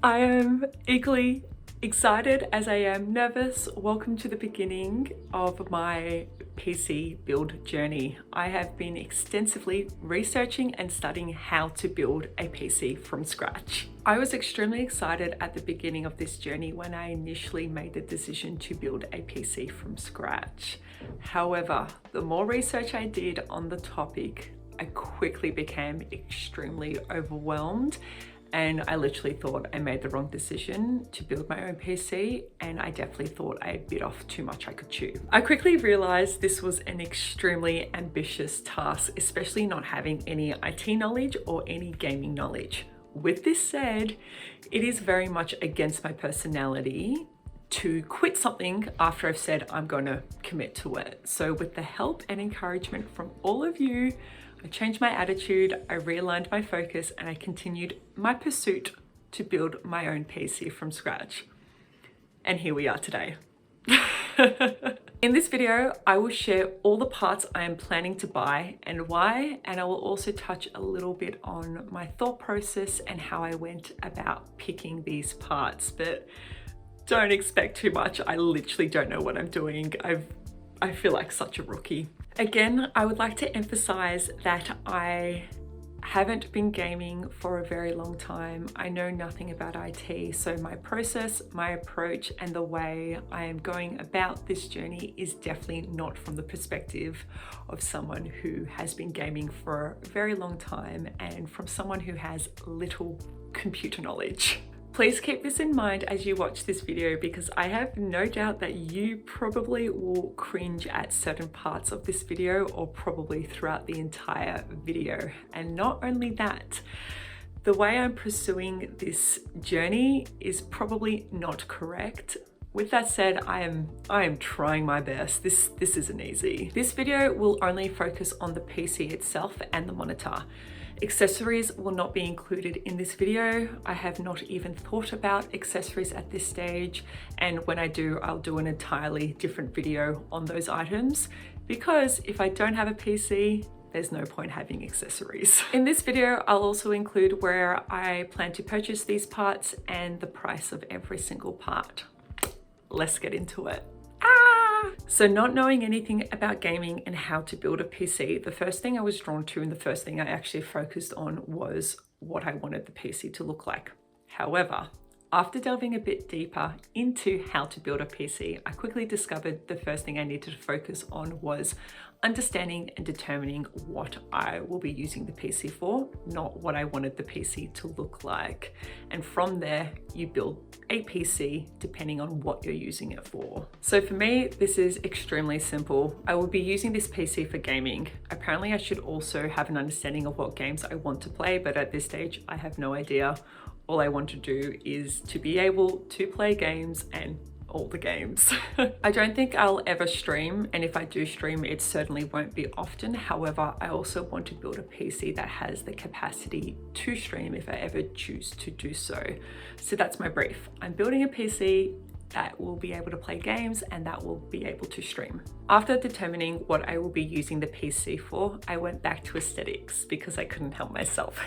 I am equally excited as I am nervous. Welcome to the beginning of my PC build journey. I have been extensively researching and studying how to build a PC from scratch. I was extremely excited at the beginning of this journey when I initially made the decision to build a PC from scratch. However, the more research I did on the topic, I quickly became extremely overwhelmed. And I literally thought I made the wrong decision to build my own PC, and I definitely thought I bit off too much I could chew. I quickly realized this was an extremely ambitious task, especially not having any IT knowledge or any gaming knowledge. With this said, it is very much against my personality to quit something after I've said I'm going to commit to it. So with the help and encouragement from all of you, I changed my attitude, I realigned my focus, and I continued my pursuit to build my own PC from scratch. And here we are today. In this video, I will share all the parts I am planning to buy and why, and I will also touch a little bit on my thought process and how I went about picking these parts. But don't expect too much. I literally don't know what I'm doing. I feel like such a rookie. Again, I would like to emphasize that I haven't been gaming for a very long time. I know nothing about IT, so my process, my approach, and the way I am going about this journey is definitely not from the perspective of someone who has been gaming for a very long time and from someone who has little computer knowledge. Please keep this in mind as you watch this video, because I have no doubt that you probably will cringe at certain parts of this video, or probably throughout the entire video. And not only that, the way I'm pursuing this journey is probably not correct. With that said, I am trying my best. This isn't easy. This video will only focus on the PC itself and the monitor. Accessories will not be included in this video. I have not even thought about accessories at this stage, and when I do, I'll do an entirely different video on those items, because if I don't have a PC, there's no point having accessories. In this video, I'll also include where I plan to purchase these parts and the price of every single part. Let's get into it. So not knowing anything about gaming and how to build a PC, the first thing I was drawn to and the first thing I actually focused on was what I wanted the PC to look like. However, after delving a bit deeper into how to build a PC, I quickly discovered the first thing I needed to focus on was understanding and determining what I will be using the PC for, not what I wanted the PC to look like. And from there, you build a PC depending on what you're using it for. So for me, this is extremely simple. I will be using this PC for gaming. Apparently, I should also have an understanding of what games I want to play, but at this stage, I have no idea. All I want to do is to be able to play games, and all the games. I don't think I'll ever stream, and if I do stream, it certainly won't be often. However, I also want to build a PC that has the capacity to stream if I ever choose to do so. So that's my brief. I'm building a PC that will be able to play games and that will be able to stream. After determining what I will be using the PC for, I went back to aesthetics because I couldn't help myself.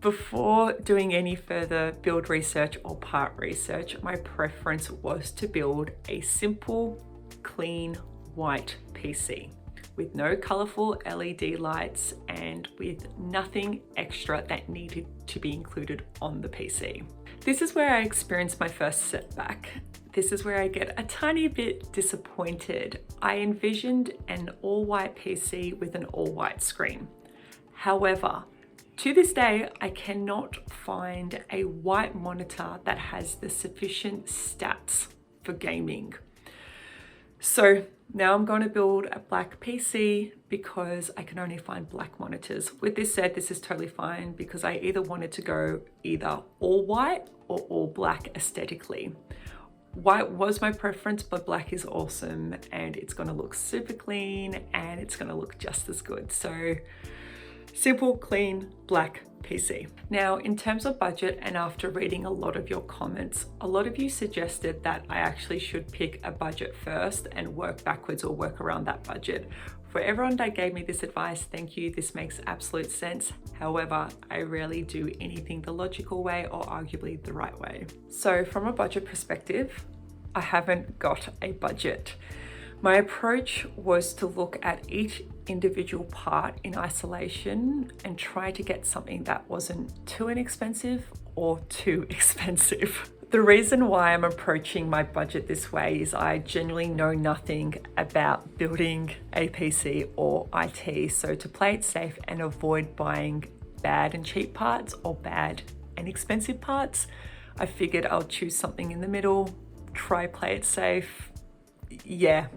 Before doing any further build research or part research, my preference was to build a simple, clean, white PC with no colorful LED lights and with nothing extra that needed to be included on the PC. This is where I experienced my first setback. This is where I get a tiny bit disappointed. I envisioned an all-white PC with an all-white screen. However, to this day, I cannot find a white monitor that has the sufficient stats for gaming. So now I'm going to build a black PC because I can only find black monitors. With this said, this is totally fine because I either wanted to go either all white or all black aesthetically. White was my preference, but black is awesome and it's going to look super clean and it's going to look just as good. So simple, clean, black PC. Now, in terms of budget, and after reading a lot of your comments, a lot of you suggested that I actually should pick a budget first and work backwards or work around that budget. For everyone that gave me this advice, thank you. This makes absolute sense. However, I rarely do anything the logical way or arguably the right way. So from a budget perspective, I haven't got a budget. My approach was to look at each individual part in isolation and try to get something that wasn't too inexpensive or too expensive. The reason why I'm approaching my budget this way is I genuinely know nothing about building a PC or IT. So to play it safe and avoid buying bad and cheap parts or bad and expensive parts, I figured I'll choose something in the middle, try play it safe. Yeah,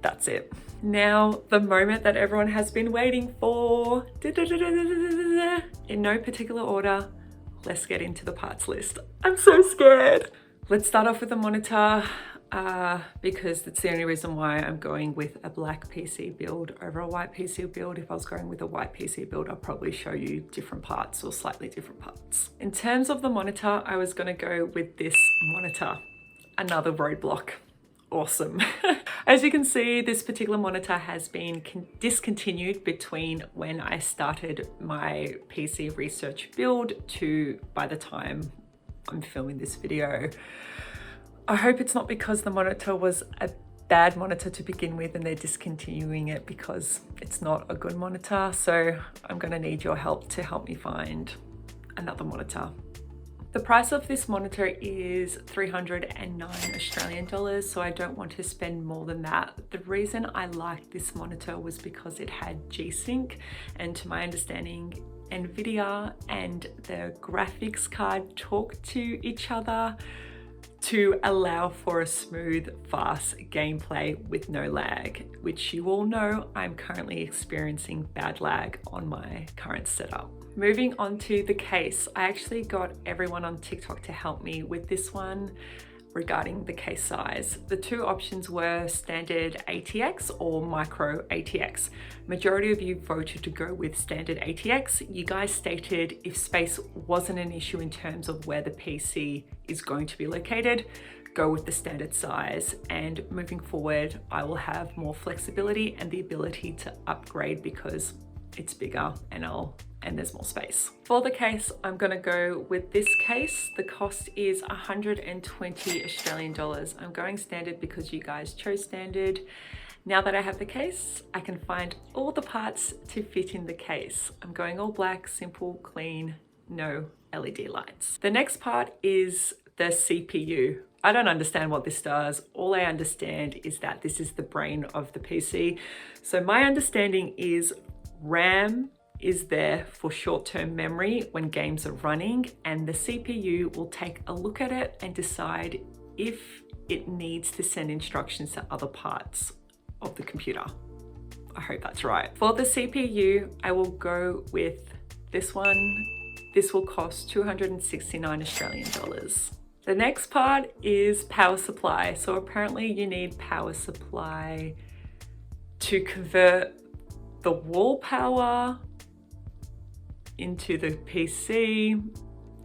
that's it. Now, the moment that everyone has been waiting for, in no particular order, let's get into the parts list. I'm so scared. Let's start off with the monitor because that's the only reason why I'm going with a black PC build over a white PC build. If I was going with a white PC build, I'll probably show you different parts or slightly different parts. In terms of the monitor, I was gonna go with this monitor, another roadblock. Awesome. As you can see, this particular monitor has been discontinued between when I started my PC research build to by the time I'm filming this video. I hope it's not because the monitor was a bad monitor to begin with and they're discontinuing it because it's not a good monitor. So I'm gonna need your help to help me find another monitor. The price of this monitor is 309 Australian dollars, so I don't want to spend more than that. The reason I liked this monitor was because it had G-Sync, and to my understanding, NVIDIA and the graphics card talk to each other to allow for a smooth, fast gameplay with no lag, which you all know I'm currently experiencing bad lag on my current setup. Moving on to the case, I actually got everyone on TikTok to help me with this one regarding the case size. The two options were standard ATX or micro ATX. Majority of you voted to go with standard ATX. You guys stated if space wasn't an issue in terms of where the PC is going to be located, go with the standard size. And moving forward, I will have more flexibility and the ability to upgrade because it's bigger and there's more space. For the case, I'm gonna go with this case. The cost is 120 Australian dollars. I'm going standard because you guys chose standard. Now that I have the case, I can find all the parts to fit in the case. I'm going all black, simple, clean, no LED lights. The next part is the CPU. I don't understand what this does. All I understand is that this is the brain of the PC. So my understanding is RAM is there for short-term memory when games are running, and the CPU will take a look at it and decide if it needs to send instructions to other parts of the computer. I hope that's right. For the CPU, I will go with this one. This will cost 269 Australian dollars. The next part is power supply. So apparently you need power supply to convert the wall power into the PC,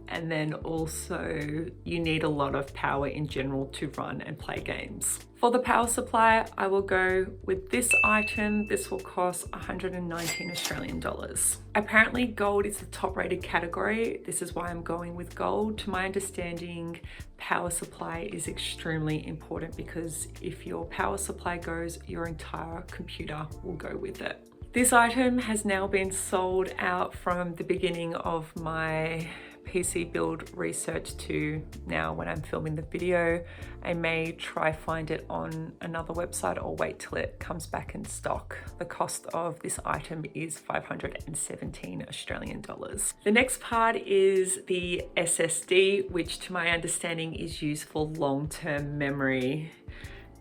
and then also you need a lot of power in general to run and play games. For the power supply, I will go with this item. This will cost 119 Australian dollars. Apparently gold is the top rated category. This is why I'm going with gold. To my understanding, power supply is extremely important because if your power supply goes, your entire computer will go with it. This item has now been sold out from the beginning of my PC build research to now when I'm filming the video. I may try find it on another website or wait till it comes back in stock. The cost of this item is 517 Australian dollars. The next part is the SSD, which to my understanding is used for long-term memory.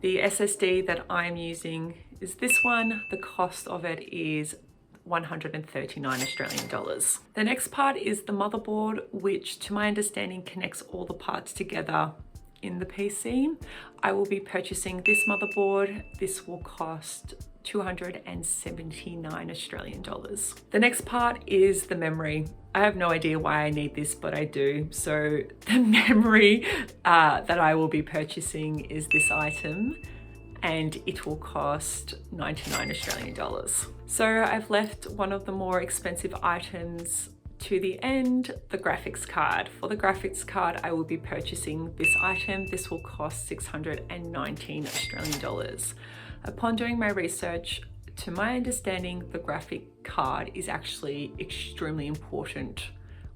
The SSD that I'm using is this one. The cost of it is 139 Australian dollars. The next part is the motherboard, which to my understanding connects all the parts together in the PC. I will be purchasing this motherboard. This will cost 279 Australian dollars. The next part is the memory. I have no idea why I need this, but I do. So the memory that I will be purchasing is this item. and it will cost 99 Australian dollars. So I've left one of the more expensive items to the end, the graphics card. For the graphics card, I will be purchasing this item. This will cost 619 Australian dollars. Upon doing my research, to my understanding, the graphic card is actually extremely important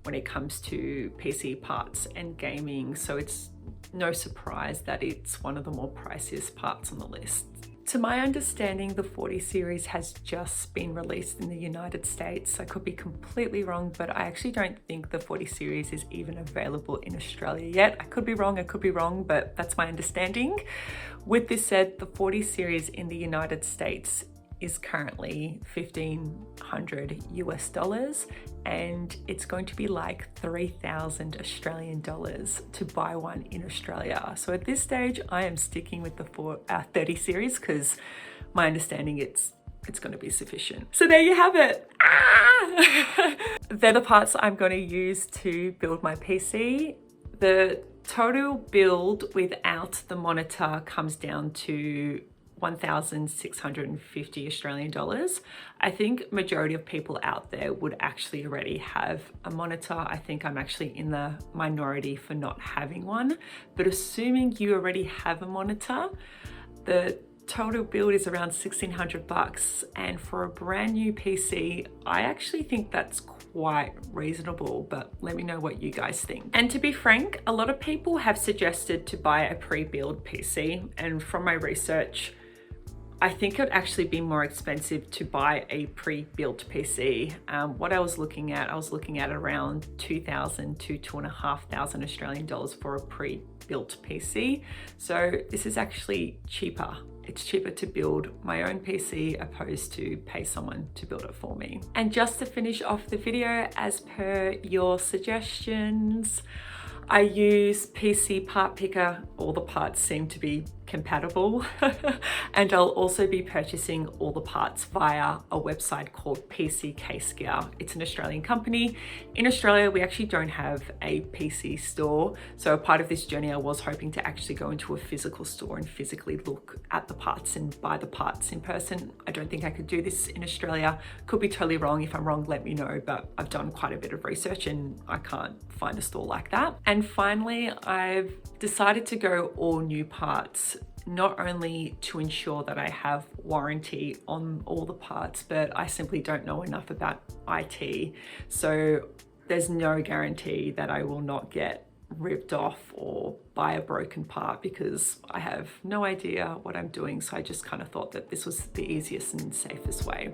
when it comes to PC parts and gaming, so it's no surprise that it's one of the more priciest parts on the list. To my understanding, the 40 series has just been released in the United States. I could be completely wrong, but I actually don't think the 40 series is even available in Australia yet. I could be wrong, but that's my understanding. With this said, the 40 series in the United States is currently $1,500 US, and it's going to be like 3,000 Australian dollars to buy one in Australia. So at this stage, I am sticking with the 30 series because my understanding it's going to be sufficient. So there you have it. They're the parts I'm going to use to build my PC. The total build without the monitor comes down to 1,650 Australian dollars. I think majority of people out there would actually already have a monitor. I think I'm actually in the minority for not having one, but assuming you already have a monitor, the total build is around 1,600 bucks. And for a brand new PC, I actually think that's quite reasonable, but let me know what you guys think. And to be frank, a lot of people have suggested to buy a pre-built PC, and from my research, I think it would actually be more expensive to buy a pre-built PC. What I was looking at around 2,000 to 2,500 Australian dollars for a pre-built PC. So this is actually cheaper. It's cheaper to build my own PC opposed to pay someone to build it for me. And just to finish off the video, as per your suggestions, I use PC Part Picker. All the parts seem to be compatible. And I'll also be purchasing all the parts via a website called PC Case Gear. It's an Australian company. In Australia, we actually don't have a PC store. So a part of this journey, I was hoping to actually go into a physical store and physically look at the parts and buy the parts in person. I don't think I could do this in Australia. Could be totally wrong. If I'm wrong, let me know, but I've done quite a bit of research and I can't find a store like that. And finally, I've decided to go all new parts, not only to ensure that I have warranty on all the parts, but I simply don't know enough about IT. So there's no guarantee that I will not get ripped off or buy a broken part because I have no idea what I'm doing. So I just kind of thought that this was the easiest and safest way.